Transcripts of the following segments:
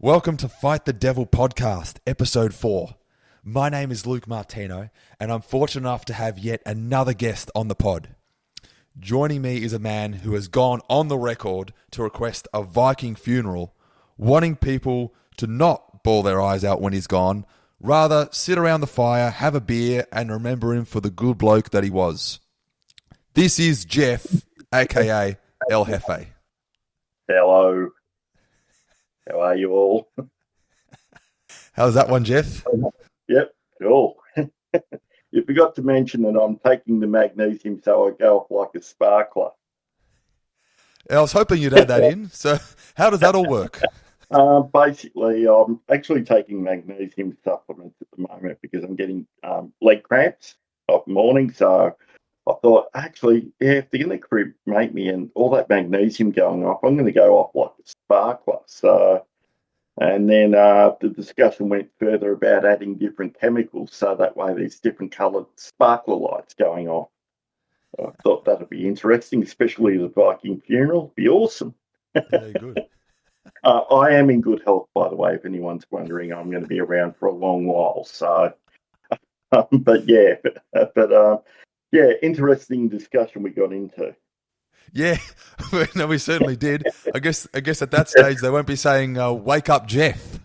Welcome to Fight the Devil podcast, episode 4. My name is Luke Martino, and I'm fortunate enough to have yet another guest on the pod. Joining me is a man who has gone on the record to request a Viking funeral, wanting people to not bawl their eyes out when he's gone, rather sit around the fire, have a beer, and remember him for the good bloke that he was. This is Geoff, aka El Jefe. Hello. How are you all? How's that one, Geoff? Yep, cool. You forgot to mention that I'm taking the magnesium so I go off like a sparkler. I was hoping you'd add that in. So how does that all work? Basically, I'm actually taking magnesium supplements at the moment because I'm getting leg cramps of morning. So I thought, actually, if they're going to cremate me and all that magnesium going off, I'm going to go off like a sparkler. So, and then the discussion went further about adding different chemicals so that way there's different coloured sparkler lights going off. So I thought that'd be interesting, especially the Viking funeral. Be awesome. Very good. I am in good health, by the way, if anyone's wondering. I'm going to be around for a long while. So, yeah, interesting discussion we got into. Yeah, no, we certainly did. I guess at that stage they won't be saying, wake up, Geoff.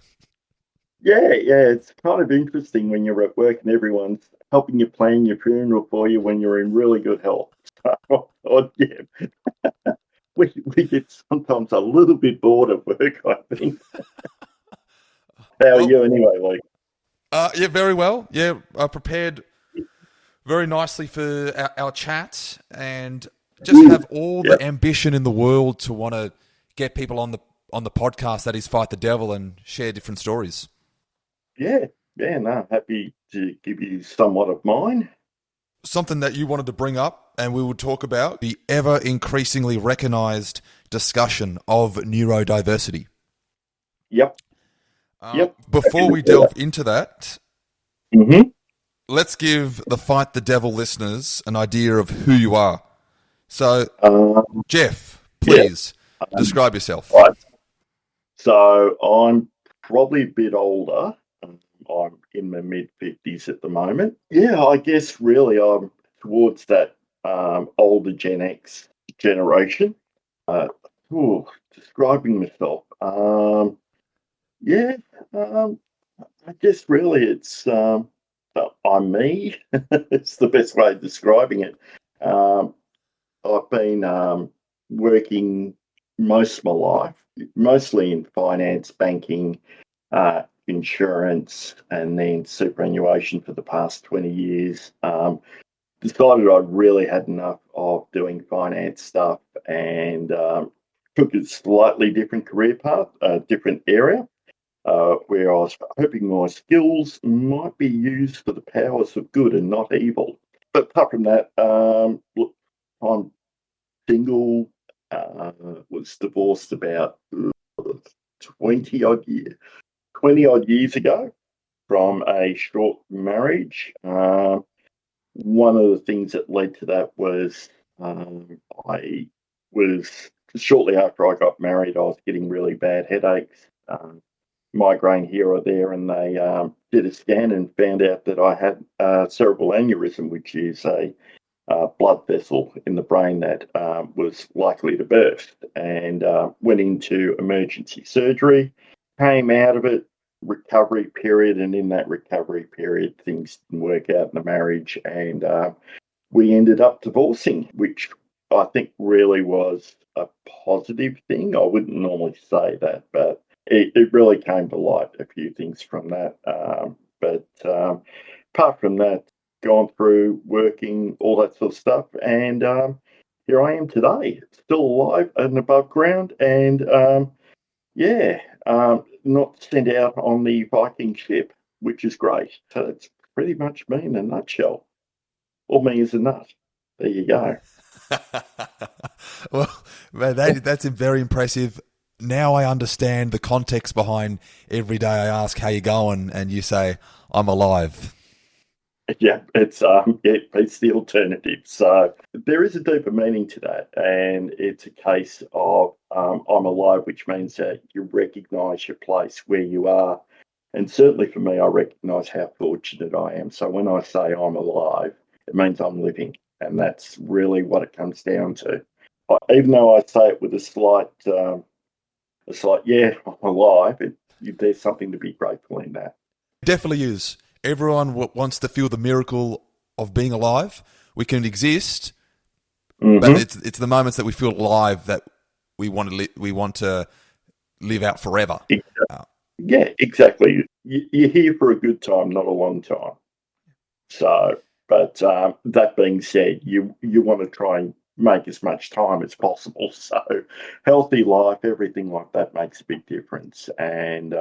Yeah, it's kind of interesting when you're at work and everyone's helping you plan your funeral for you when you're in really good health. So, yeah, we get sometimes a little bit bored of work, I think. How are you anyway, Luke? Yeah, very well. Yeah, I prepared very nicely for our chat and just have all the ambition in the world to want to get people on the podcast that is Fight the Devil and share different stories. Yeah, no, happy to give you somewhat of mine. Something that you wanted to bring up and we would talk about the ever increasingly recognised discussion of neurodiversity. Yep. Before we delve into that, let's give the Fight the Devil listeners an idea of who you are. So, Geoff, please describe yourself. Right. So I'm probably a bit older. I'm in my mid-50s at the moment. Yeah, I guess really I'm towards that older Gen X generation. Describing myself. I guess really it's I'm me. It's the best way of describing it. I've been working most of my life, mostly in finance, banking, insurance, and then superannuation for the past 20 years. Decided I really had enough of doing finance stuff and took a slightly different career path, a different area, where I was hoping my skills might be used for the powers of good and not evil. But apart from that, look, I'm single, was divorced about 20 odd years ago from a short marriage. One of the things that led to that was I was shortly after I got married, I was getting really bad headaches, migraine here or there, and they did a scan and found out that I had cerebral aneurysm, which is a blood vessel in the brain that was likely to burst, and went into emergency surgery, came out of it, recovery period, and in that recovery period things didn't work out in the marriage, and we ended up divorcing, which I think really was a positive thing. I wouldn't normally say that, but it really came to light a few things from that. But apart from that, gone through working, all that sort of stuff, and here I am today, still alive and above ground, and not sent out on the Viking ship, which is great. So it's pretty much me in a nutshell, or me as a nut. There you go. Well, man, that's very impressive. Now I understand the context behind every day I ask how you going, and you say I'm alive. Yeah, it's the alternative. So there is a deeper meaning to that, and it's a case of I'm alive, which means that you recognise your place where you are. And certainly for me, I recognise how fortunate I am. So when I say I'm alive, it means I'm living. And that's really what it comes down to. Even though I say it with yeah, I'm alive, there's something to be grateful in that. Definitely is. Everyone wants to feel the miracle of being alive. We can exist, but it's the moments that we feel alive that we want to live out forever. Yeah, exactly. You're here for a good time, not a long time. So, but that being said, you want to try and make as much time as possible. So, healthy life, everything like that makes a big difference, and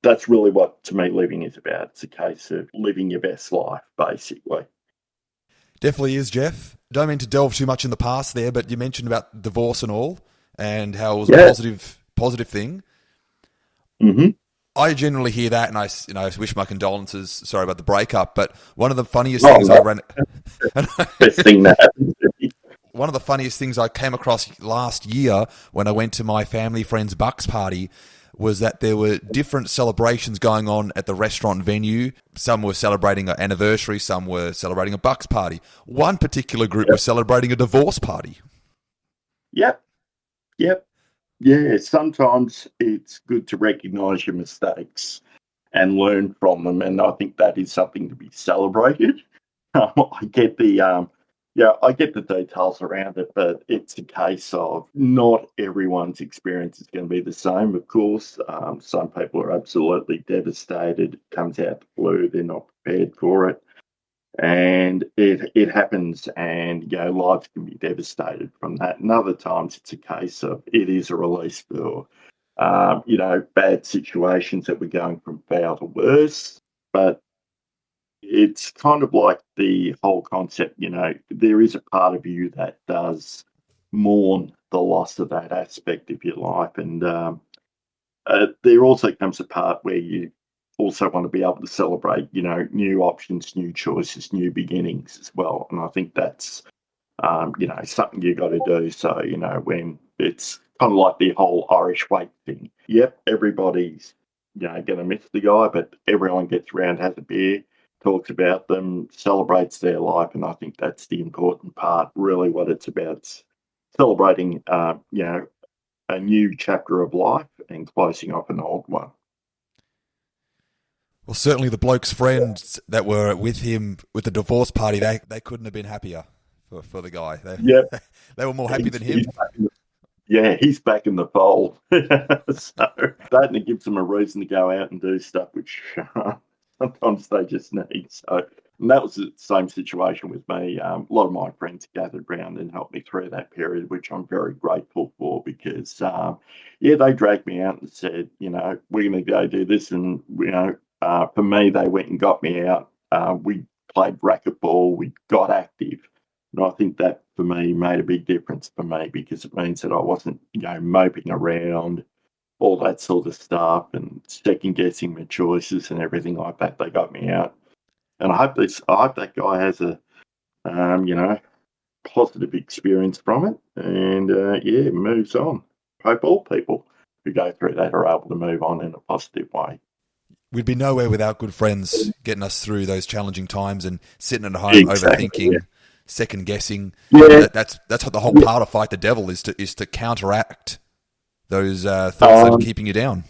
that's really what to me living is about. It's a case of living your best life, basically. Definitely is, Geoff. Don't mean to delve too much in the past there, but you mentioned about divorce and all, and how it was a positive thing. Mm-hmm. I generally hear that, and I wish my condolences. Sorry about the breakup, but one of the funniest things I ran. Best thing that happened to me. One of the funniest things I came across last year when I went to my family friend's Bucks party was that there were different celebrations going on at the restaurant venue. Some were celebrating an anniversary, some were celebrating a Bucks party. One particular group was celebrating a divorce party. Yep. Yeah, sometimes it's good to recognise your mistakes and learn from them, and I think that is something to be celebrated. I get the details around it, but it's a case of not everyone's experience is going to be the same. Of course, some people are absolutely devastated. It comes out the blue; they're not prepared for it, and it happens. And lives can be devastated from that. And other times, it's a case of it is a release for bad situations that we're going from foul to worse, but it's kind of like the whole concept, there is a part of you that does mourn the loss of that aspect of your life. And there also comes a part where you also want to be able to celebrate, new options, new choices, new beginnings as well. And I think that's, something you got to do. So, when it's kind of like the whole Irish wake thing. Yep, everybody's, going to miss the guy, but everyone gets around, has a beer, talks about them, celebrates their life, and I think that's the important part. Really, what it's about, it's celebrating, a new chapter of life and closing off an old one. Well, certainly the bloke's friends that were with him with the divorce party, they couldn't have been happier for the guy. They were more happy than him. He's back in the fold. So that it gives them a reason to go out and do stuff, which sometimes they just need. So, and that was the same situation with me. A lot of my friends gathered round and helped me through that period, which I'm very grateful for because, they dragged me out and said, we're going to go do this. And, for me, they went and got me out. We played racquetball. We got active. And I think that for me made a big difference for me because it means that I wasn't, moping around, all that sort of stuff and second guessing my choices and everything like that. They got me out. And I hope that guy has a, positive experience from it and, moves on. Hope all people who go through that are able to move on in a positive way. We'd be nowhere without good friends getting us through those challenging times and sitting at home overthinking, second guessing. Yeah. That's the whole part of Fight the Devil is to counteract those thoughts that are keeping you down.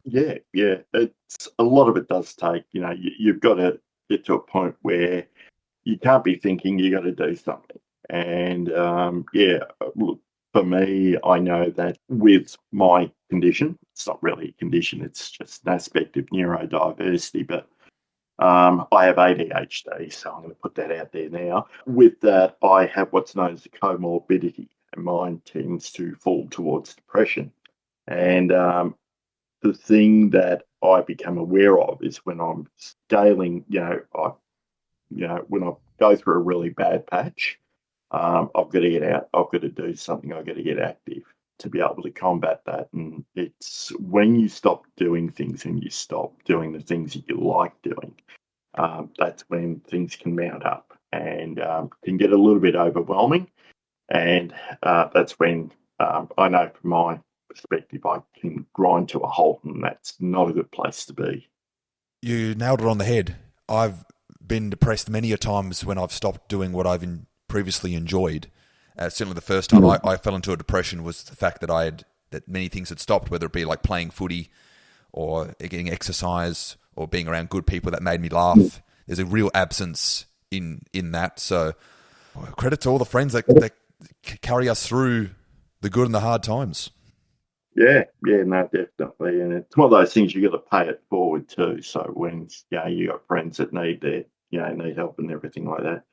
Yeah. It's a lot of it does take, you've got to get to a point where you can't be thinking, you got to do something. And look, for me, I know that with my condition, it's not really a condition, it's just an aspect of neurodiversity, but I have ADHD, so I'm going to put that out there now. With that, I have what's known as a comorbidity, and mine tends to fall towards depression. And the thing that I become aware of is when I'm scaling, when I go through a really bad patch, I've got to get out. I've got to do something. I've got to get active to be able to combat that. And it's when you stop doing things and you stop doing the things that you like doing, that's when things can mount up and can get a little bit overwhelming. And that's when I know from my perspective, I can grind to a halt, and that's not a good place to be. You nailed it on the head. I've been depressed many a times when I've stopped doing what I've previously enjoyed. Certainly the first time I fell into a depression was the fact that many things had stopped, whether it be like playing footy or getting exercise or being around good people that made me laugh. There's a real absence in that. So credit to all the friends that carry us through the good and the hard times. Yeah, no, definitely. And it's one of those things you got to pay it forward too. So when you got friends that need need help and everything like that,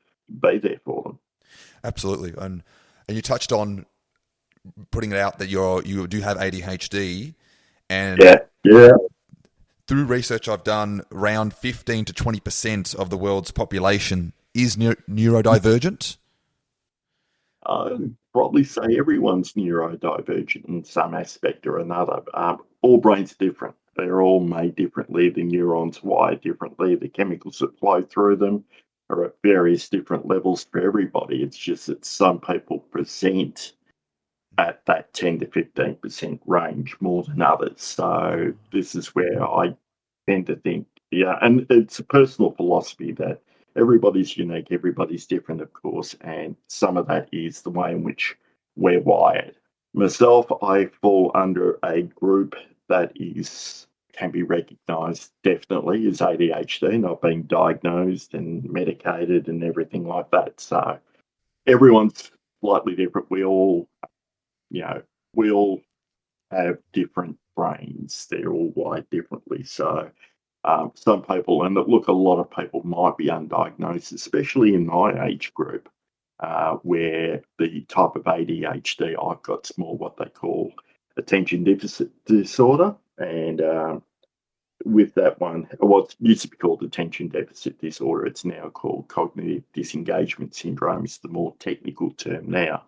be there for them. Absolutely. And you touched on putting it out that you do have ADHD, and yeah. Through research I've done, around 15 to 20% of the world's population is neurodivergent. I'd probably say everyone's neurodivergent in some aspect or another. All brains are different. They're all made differently. The neurons wire differently. The chemicals that flow through them are at various different levels for everybody. It's just that some people present at that 10 to 15% range more than others. So this is where I tend to think, and it's a personal philosophy that everybody's unique, everybody's different, of course, and some of that is the way in which we're wired. Myself, I fall under a group that can be recognised definitely as ADHD, not being diagnosed and medicated and everything like that. So everyone's slightly different. We all have different brains. They're all wired differently. So some people, and look, a lot of people might be undiagnosed, especially in my age group, where the type of ADHD I've got is more what they call attention deficit disorder. And with that one, what used to be called attention deficit disorder, it's now called cognitive disengagement syndrome. It's the more technical term now.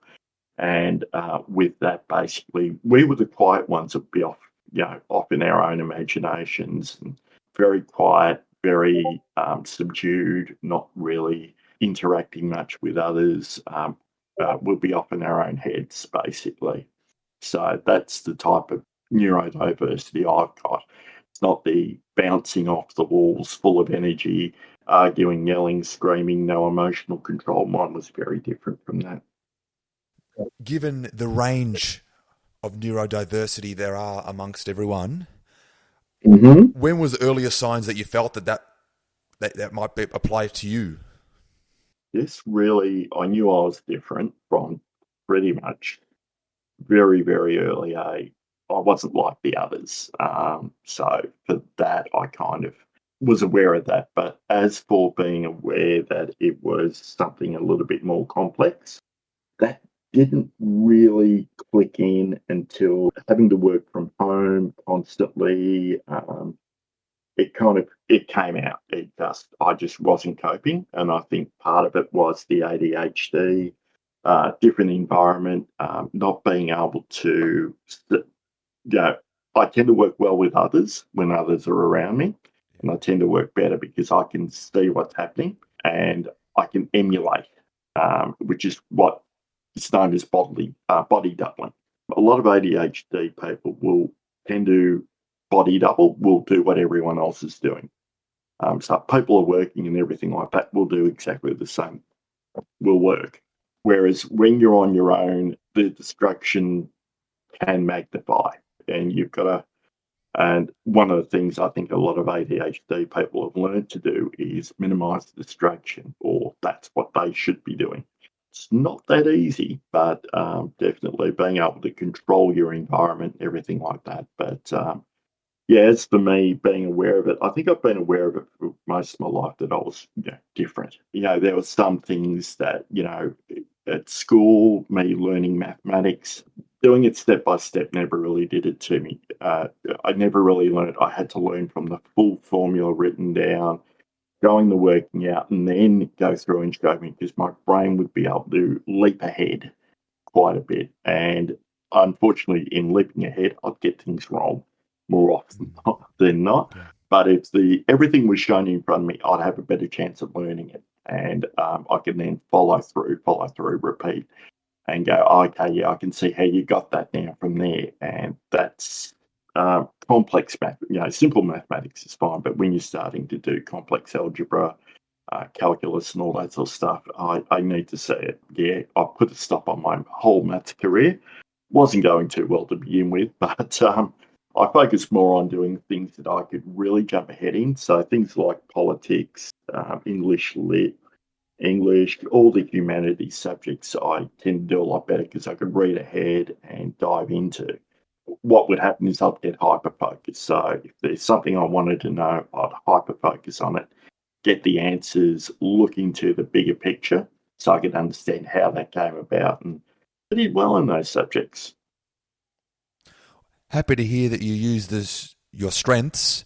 And with that, basically, we were the quiet ones that be off in our own imaginations, and very quiet, very subdued, not really interacting much with others. We'll be off in our own heads, basically. So that's the type of neurodiversity I've got. It's not the bouncing off the walls, full of energy, arguing, yelling, screaming, no emotional control. Mine was very different from that. Given the range of neurodiversity there are amongst everyone, when was the earliest signs that you felt that might apply to you? This really, I knew I was different from pretty much very, very early age. I wasn't like the others. So for that, I kind of was aware of that. But as for being aware that it was something a little bit more complex, that didn't really click in until having to work from home constantly. It came out. I just wasn't coping, and I think part of it was the ADHD, different environment, not being able to. I tend to work well with others when others are around me, and I tend to work better because I can see what's happening and I can emulate, which is what it's known as body doubling. A lot of ADHD people will tend to body double, will do what everyone else is doing. So people are working and everything like that will do exactly the same, will work. Whereas when you're on your own, the distraction can magnify, and you've got to. And one of the things I think a lot of ADHD people have learned to do is minimise distraction, or that's what they should be doing. It's not that easy, but definitely being able to control your environment, everything like that. But as for me, being aware of it, I think I've been aware of it for most of my life that I was different. There were some things that, at school, me learning mathematics, doing it step by step never really did it to me. I never really learned. I had to learn from the full formula written down, going the working out, and then go through and show me, because my brain would be able to leap ahead quite a bit. And unfortunately, in leaping ahead, I'd get things wrong more often than not. Yeah. But if everything was shown in front of me, I'd have a better chance of learning it, and I can then follow through, repeat. and go, okay, yeah, I can see how you got that now from there. And that's complex math. Simple mathematics is fine, but when you're starting to do complex algebra, calculus and all that sort of stuff, I need to see it. Yeah, I put a stop on my whole maths career. Wasn't going too well to begin with, but I focused more on doing things that I could really jump ahead in. So things like politics, English lit, English, all the humanities subjects, I tend to do a lot better because I could read ahead and dive into. What would happen is I'd get hyper focused. So if there's something I wanted to know, I'd hyper focus on it, get the answers, look into the bigger picture so I could understand how that came about. And I did well in those subjects. Happy to hear that you use your strengths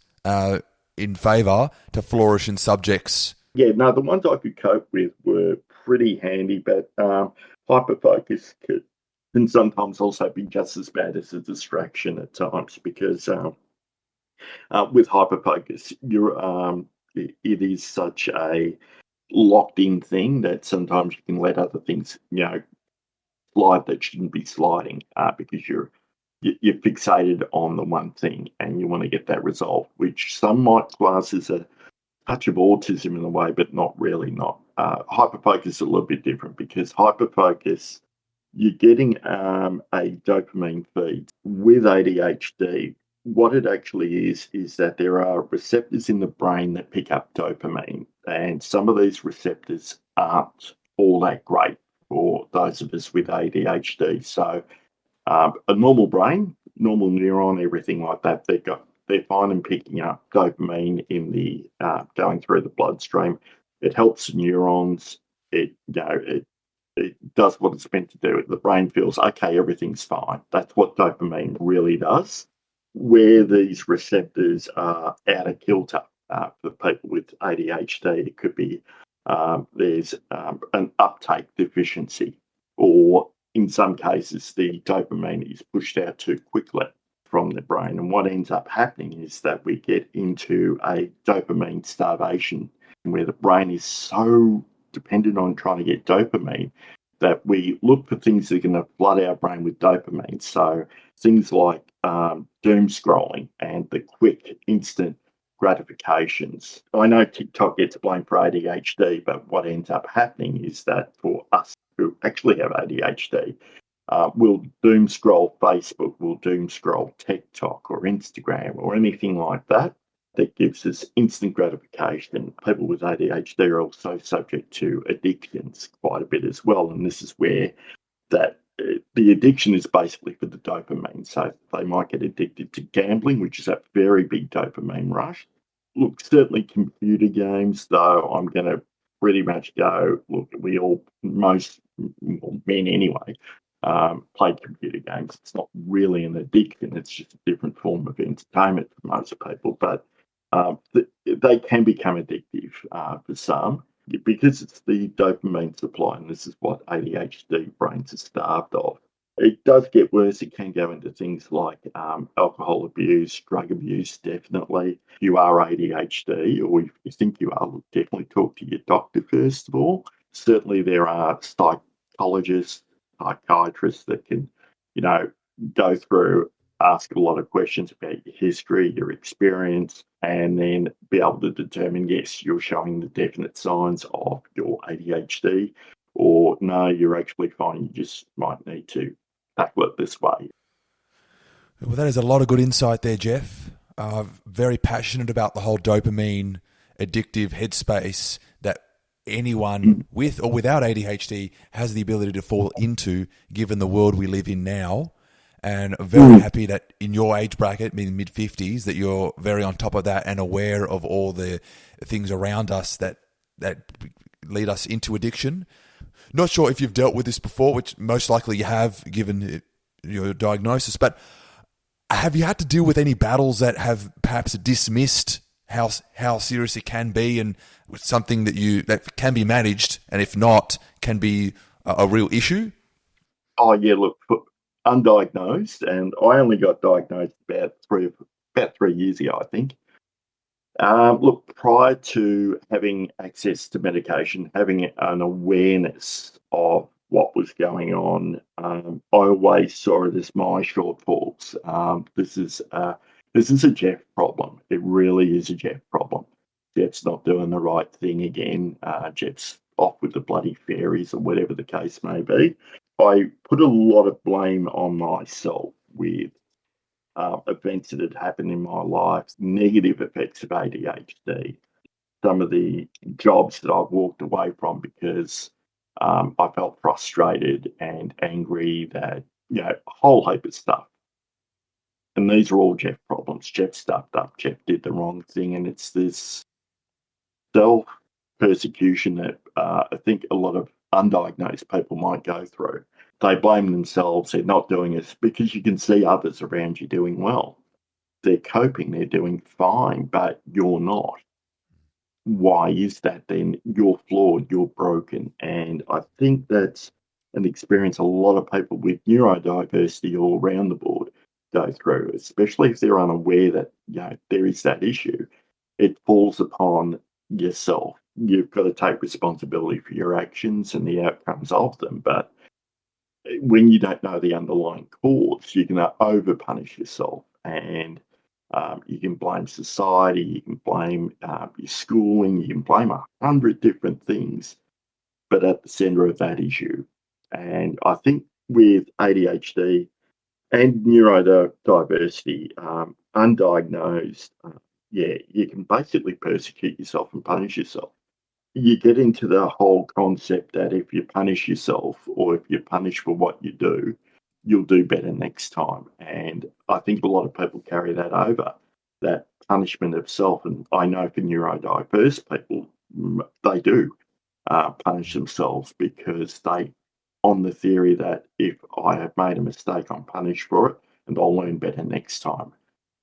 in favour to flourish in subjects. Yeah, no, the ones I could cope with were pretty handy, but hyperfocus can sometimes also be just as bad as a distraction at times because with hyperfocus, it is such a locked-in thing that sometimes you can let other things, slide that shouldn't be sliding because you're fixated on the one thing and you want to get that resolved, which some might class as a touch of autism in a way, but not really. Not hyperfocus is a little bit different because hyperfocus, you're getting a dopamine feed with ADHD. What it actually is that there are receptors in the brain that pick up dopamine, and some of these receptors aren't all that great for those of us with ADHD. So a normal brain, normal neuron, everything like that, they're fine in picking up dopamine in the going through the bloodstream. It helps neurons. It does what it's meant to do. The brain feels okay, everything's fine. That's what dopamine really does. Where these receptors are out of kilter for people with ADHD, it could be there's an uptake deficiency, or in some cases, the dopamine is pushed out too quickly from the brain. And what ends up happening is that we get into a dopamine starvation where the brain is so dependent on trying to get dopamine that we look for things that are going to flood our brain with dopamine. So things like doom scrolling and the quick, instant gratifications. I know TikTok gets blamed for ADHD, but what ends up happening is that for us who actually have ADHD, we'll doom scroll Facebook, we'll doom scroll TikTok or Instagram or anything like that that gives us instant gratification. People with ADHD are also subject to addictions quite a bit as well, and this is where that the addiction is basically for the dopamine. So they might get addicted to gambling, which is a very big dopamine rush. Look, certainly computer games, though, I'm going to pretty much go, look, most men anyway, play computer games. It's not really an addiction. It's just a different form of entertainment for most people. But they can become addictive for some because it's the dopamine supply, and this is what ADHD brains are starved of. It does get worse. It can go into things like alcohol abuse, drug abuse, definitely. If you are ADHD, or if you think you are, definitely talk to your doctor first of all. Certainly there are psychologists, psychiatrists that can, go through, ask a lot of questions about your history, your experience, and then be able to determine, yes, you're showing the definite signs of your ADHD, or no, you're actually fine. You just might need to tackle it this way. Well, that is a lot of good insight there, Geoff. Very passionate about the whole dopamine addictive headspace that anyone with or without ADHD has the ability to fall into, given the world we live in now. And very happy that in your age bracket, mid-50s, that you're very on top of that and aware of all the things around us that lead us into addiction. Not sure if you've dealt with this before, which most likely you have, given your diagnosis, but have you had to deal with any battles that have perhaps dismissed how serious it can be, and something that can be managed, and if not, can be a real issue? Oh yeah, look, undiagnosed, and I only got diagnosed about 3 years ago, I think. Look, prior to having access to medication, having an awareness of what was going on. I always saw it as my shortfalls. This is a Geoff problem. It really is a Geoff problem. Geoff's not doing the right thing again. Geoff's off with the bloody fairies or whatever the case may be. I put a lot of blame on myself with events that had happened in my life, negative effects of ADHD, some of the jobs that I've walked away from because I felt frustrated and angry that, a whole heap of stuff. And these are all Geoff problems. Geoff stuffed up. Geoff did the wrong thing. And it's this self persecution that I think a lot of undiagnosed people might go through. They blame themselves. They're not doing it because you can see others around you doing well. They're coping. They're doing fine, but you're not. Why is that then? You're flawed, you're broken. And I think that's an experience a lot of people with neurodiversity all around the board go through, especially if they're unaware that, there is that issue. It falls upon yourself. You've got to take responsibility for your actions and the outcomes of them. But when you don't know the underlying cause, you can over punish yourself, and you can blame society, you can blame your schooling, you can blame 100 different things, but at the centre of that issue. And I think with ADHD and neurodiversity, undiagnosed, you can basically persecute yourself and punish yourself. You get into the whole concept that if you punish yourself or if you're punished for what you do, you'll do better next time. And I think a lot of people carry that over, that punishment of self. And I know for neurodiverse people, they do punish themselves because on the theory that if I have made a mistake, I'm punished for it and I'll learn better next time.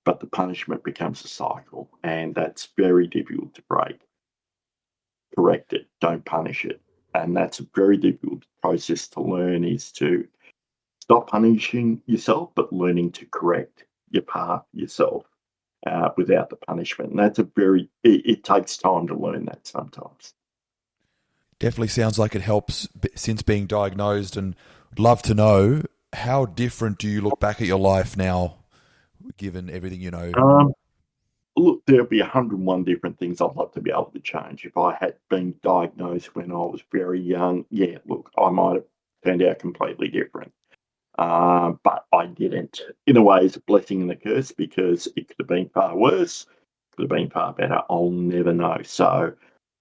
But the punishment becomes a cycle, and that's very difficult to break. Correct it, don't punish it. And that's a very difficult process to learn, is to stop punishing yourself, but learning to correct your path yourself without the punishment. And that's it takes time to learn that sometimes. Definitely sounds like it helps since being diagnosed, and would love to know, how different do you look back at your life now, given everything you know? Look, there'll be 101 different things I'd love to be able to change. If I had been diagnosed when I was very young, look, I might have turned out completely different. But I didn't. In a way, it's a blessing and a curse because it could have been far worse, could have been far better. I'll never know. So,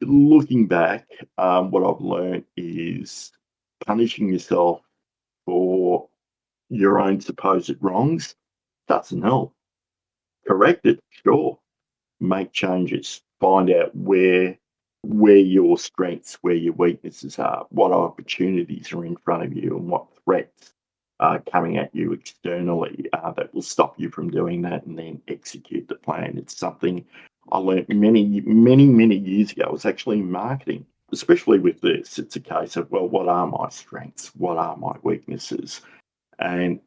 looking back, what I've learned is punishing yourself for your own supposed wrongs doesn't help. Correct it, sure. Make changes. Find out where your strengths, where your weaknesses are, what opportunities are in front of you, and what threats are coming at you externally that will stop you from doing that, and then execute the plan. It's something I learned many, many, many years ago. It was actually in marketing. Especially with this, it's a case of, well, what are my strengths? What are my weaknesses? And,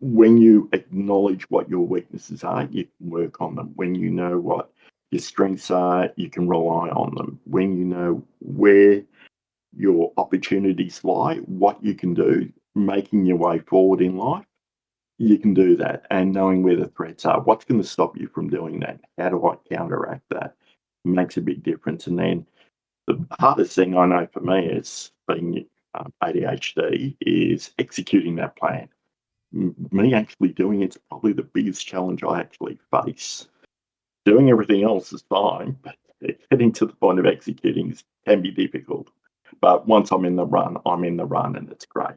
when you acknowledge what your weaknesses are, you can work on them. When you know what your strengths are, you can rely on them. When you know where your opportunities lie, what you can do, making your way forward in life, you can do that. And knowing where the threats are, what's going to stop you from doing that? How do I counteract that? Makes a big difference. And then the hardest thing I know for me is being ADHD is executing that plan. Me actually doing it's probably the biggest challenge I actually face. Doing everything else is fine, but getting to the point of executing can be difficult. But once I'm in the run, and it's great.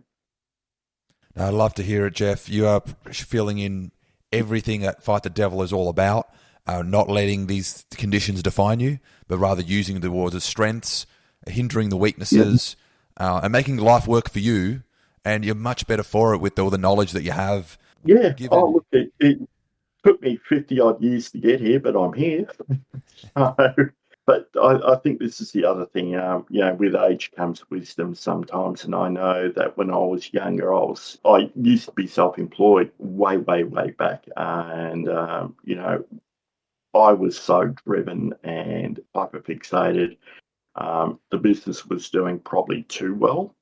Now, I'd love to hear it, Geoff. You are filling in everything that Fight the Devil is all about, not letting these conditions define you, but rather using the towards as strengths, hindering the weaknesses, and making life work for you. And you're much better for it with all the knowledge that you have. Yeah. Look, it took me 50 odd years to get here, but I'm here. So, but I think this is the other thing. With age comes wisdom sometimes, and I know that when I was younger, I used to be self-employed way, way, way back, and I was so driven and hyperfixated. The business was doing probably too well,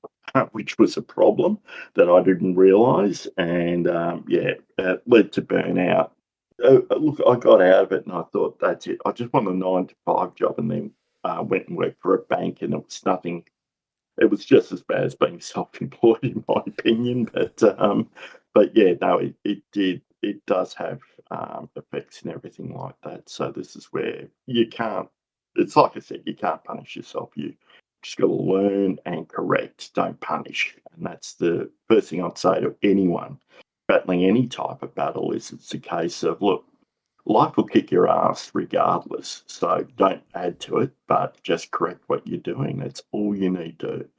which was a problem that I didn't realise, and it led to burnout. Look, I got out of it, and I thought that's it. I just want a 9 to 5 job, and then went and worked for a bank, and it was nothing. It was just as bad as being self-employed, in my opinion. But yeah, no, it did. It does have effects and everything like that. So this is where you can't. It's like I said, you can't punish yourself. You just got to learn and correct. Don't punish, and that's the first thing I'd say to anyone battling any type of battle. Is it's a case of, look, life will kick your ass regardless. So don't add to it, but just correct what you're doing. That's all you need to do.